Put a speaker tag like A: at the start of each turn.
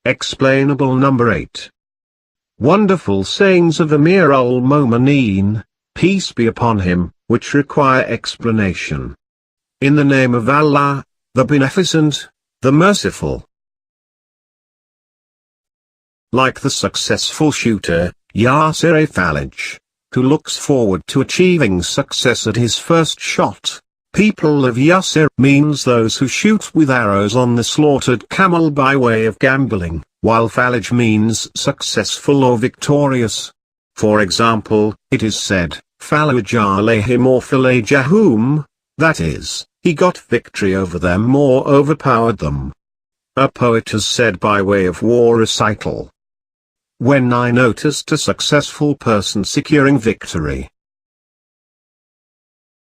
A: Explainable number 8. Wonderful sayings of Amir al-Mu'mineen, peace be upon him, which require explanation. In the name of Allah, the Beneficent, the Merciful. Like the successful shooter, Yasir Falaj, who looks forward to achieving success at his first shot. People of Yasir means those who shoot with arrows on the slaughtered camel by way of gambling, while Falaj means successful or victorious. For example, it is said, Falaj alayhim or falajahum, that is, he got victory over them or overpowered them. A poet has said by way of war recital. When I noticed a successful person securing victory,